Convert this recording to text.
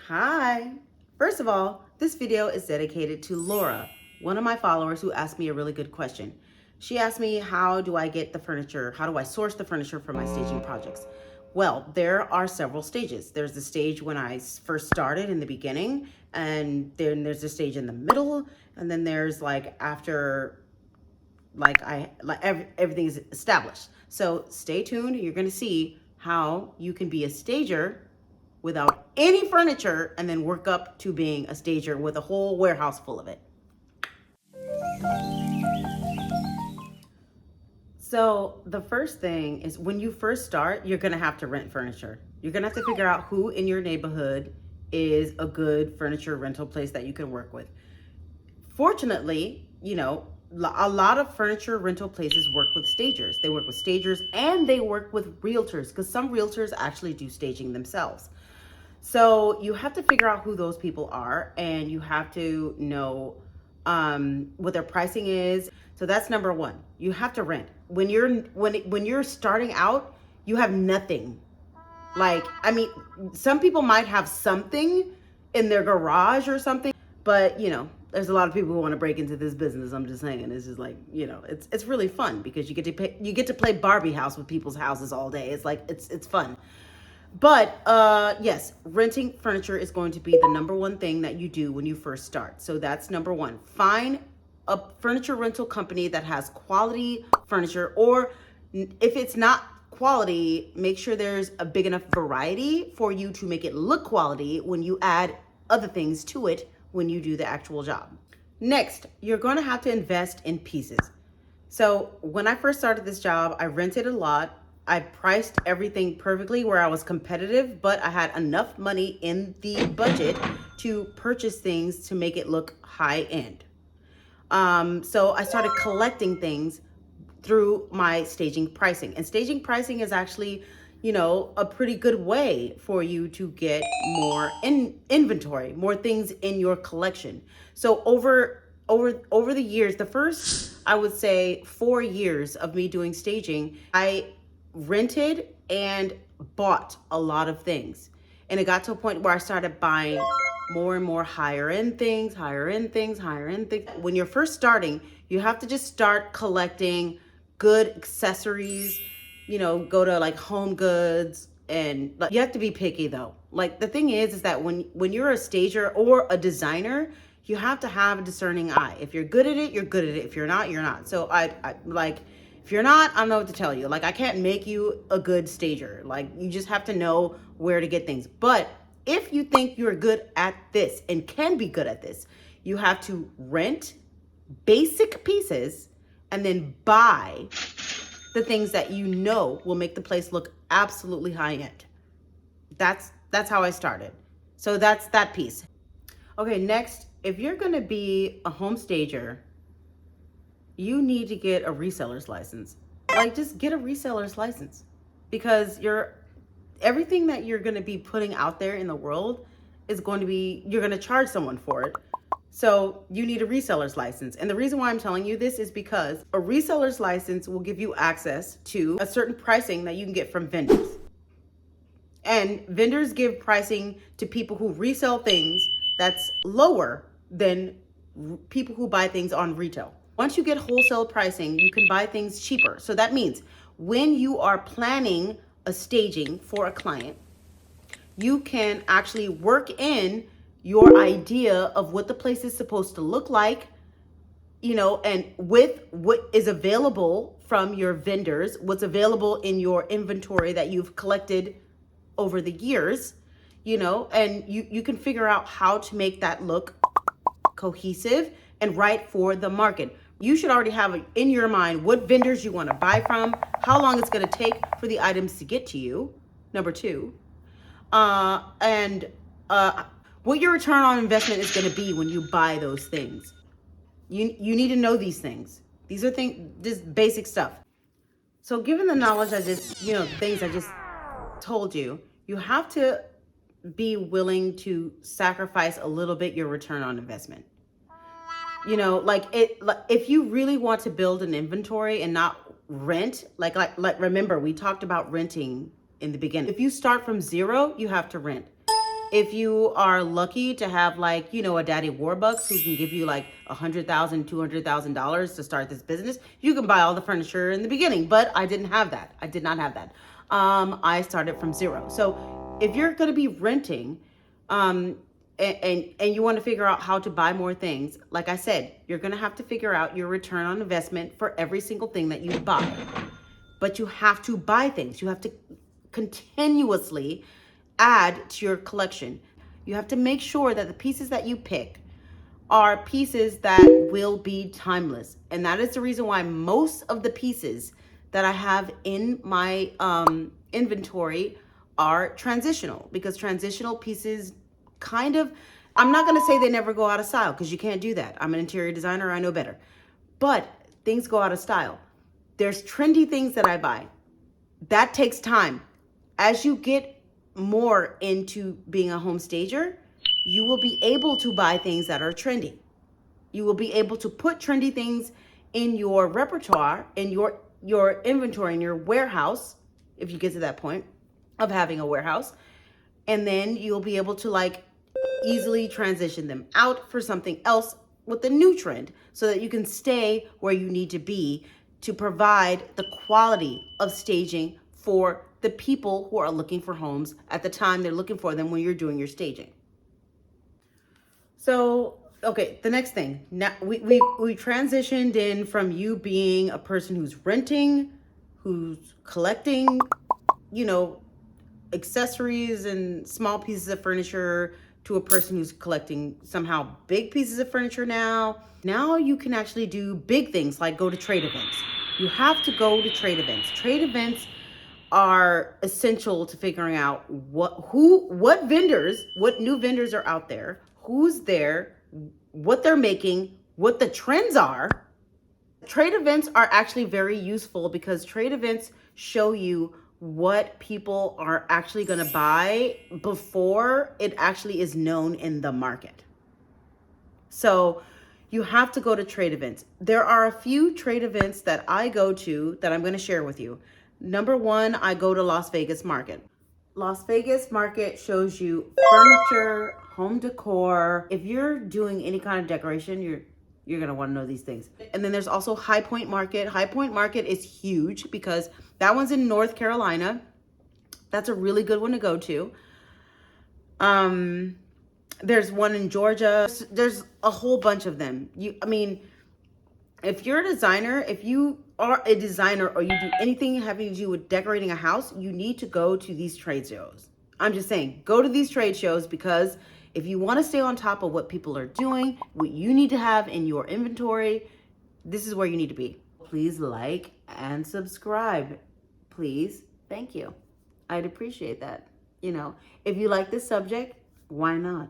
Hi. First of all, this video is dedicated to Laura, one of my followers who asked me a really good question. She asked me, how do I get the furniture? How do I source the furniture for my staging projects? Well, there are several stages. There's the stage when I first started in the beginning, and then there's the stage in the middle, and then there's like after everything's established. So stay tuned. You're going to see how you can be a stager without any furniture and then work up to being a stager with a whole warehouse full of it. So the first thing is, when you first start, you're going to have to rent furniture. You're going to have to figure out who in your neighborhood is a good furniture rental place that you can work with. Fortunately, a lot of furniture rental places work with stagers. They work with stagers and they work with realtors, because some realtors actually do staging themselves. So you have to figure out who those people are, and you have to know what their pricing is. So that's number one. You have to rent. When you're starting out, you have nothing. Some people might have something in their garage or something, but there's a lot of people who want to break into this business. I'm just saying, it's just it's really fun because you get to play Barbie house with people's houses all day. It's fun. But yes, renting furniture is going to be the number one thing that you do when you first start. So that's number one. Find a furniture rental company that has quality furniture, or if it's not quality, make sure there's a big enough variety for you to make it look quality when you add other things to it when you do the actual job. Next, you're going to have to invest in pieces. So when I first started this job, I rented a lot. I priced everything perfectly where I was competitive, but I had enough money in the budget to purchase things to make it look high end. So I started collecting things through my staging pricing. And staging pricing is actually, a pretty good way for you to get more inventory, more things in your collection. So over the years, the first, I would say 4 years of me doing staging, I rented and bought a lot of things. And it got to a point where I started buying more and more higher end things. When you're first starting, you have to just start collecting good accessories, go to like Home Goods, and you have to be picky though. The thing is that when you're a stager or a designer, you have to have a discerning eye. If you're good at it, you're good at it. If you're not, you're not. So if you're not, I don't know what to tell you. I can't make you a good stager. You just have to know where to get things. But if you think you're good at this and can be good at this, you have to rent basic pieces and then buy the things that will make the place look absolutely high end. That's how I started. So that's that piece. Okay, next, if you're gonna be a home stager, you need to get a reseller's license. Just get a reseller's license, because everything that you're going to be putting out there in the world is you're going to charge someone for it. So you need a reseller's license. And the reason why I'm telling you this is because a reseller's license will give you access to a certain pricing that you can get from vendors. And vendors give pricing to people who resell things that's lower than people who buy things on retail. Once you get wholesale pricing, you can buy things cheaper. So that means when you are planning a staging for a client, you can actually work in your idea of what the place is supposed to look like, and with what is available from your vendors, what's available in your inventory that you've collected over the years, and you can figure out how to make that look cohesive and right for the market. You should already have in your mind what vendors you want to buy from, how long it's going to take for the items to get to you, number two, and what your return on investment is going to be when you buy those things. You need to know these things. These are just basic stuff. So given the knowledge things I just told you, you have to be willing to sacrifice a little bit your return on investment. If you really want to build an inventory and not rent, remember we talked about renting in the beginning. If you start from zero, you have to rent. If you are lucky to have like, you know, a daddy Warbucks who can give you like $100,000, $200,000 to start this business, you can buy all the furniture in the beginning. But I didn't have that. I did not have that. I started from zero. So if you're going to be renting, and you want to figure out how to buy more things, like I said, you're going to have to figure out your return on investment for every single thing that you buy. But you have to buy things. You have to continuously add to your collection. You have to make sure that the pieces that you pick are pieces that will be timeless. And that is the reason why most of the pieces that I have in my inventory are transitional, because transitional pieces kind of, I'm not going to say they never go out of style, because you can't do that. I'm an interior designer, I know better. But things go out of style. There's trendy things that I buy. That takes time. As you get more into being a home stager, you will be able to buy things that are trendy. You will be able to put trendy things in your repertoire, in your inventory, in your warehouse, if you get to that point of having a warehouse. And then you'll be able to like easily transition them out for something else with the new trend, so that you can stay where you need to be to provide the quality of staging for the people who are looking for homes at the time they're looking for them when you're doing your staging. So, okay, the next thing. Now we transitioned in from you being a person who's renting, who's collecting, you know, accessories and small pieces of furniture, to a person who's collecting somehow big pieces of furniture now. Now you can actually do big things like go to trade events. You have to go to trade events. Trade events are essential to figuring out what new vendors are out there, who's there, what they're making, what the trends are. Trade events are actually very useful because trade events show you what people are actually going to buy before it actually is known in the market. So you have to go to trade events. There are a few trade events that I go to that I'm going to share with you. Number one, I go to Las Vegas Market. Las Vegas Market shows you furniture, home decor. If you're doing any kind of decoration, you're going to want to know these things. And then there's also High Point Market. High Point Market is huge because that one's in North Carolina. That's a really good one to go to. There's one in Georgia. There's a whole bunch of them. If you're a designer, if you are a designer or you do anything having to do with decorating a house, you need to go to these trade shows. I'm just saying, go to these trade shows, because if you want to stay on top of what people are doing, what you need to have in your inventory, this is where you need to be. Please like and subscribe. Please. Thank you. I'd appreciate that. You know, if you like this subject, why not?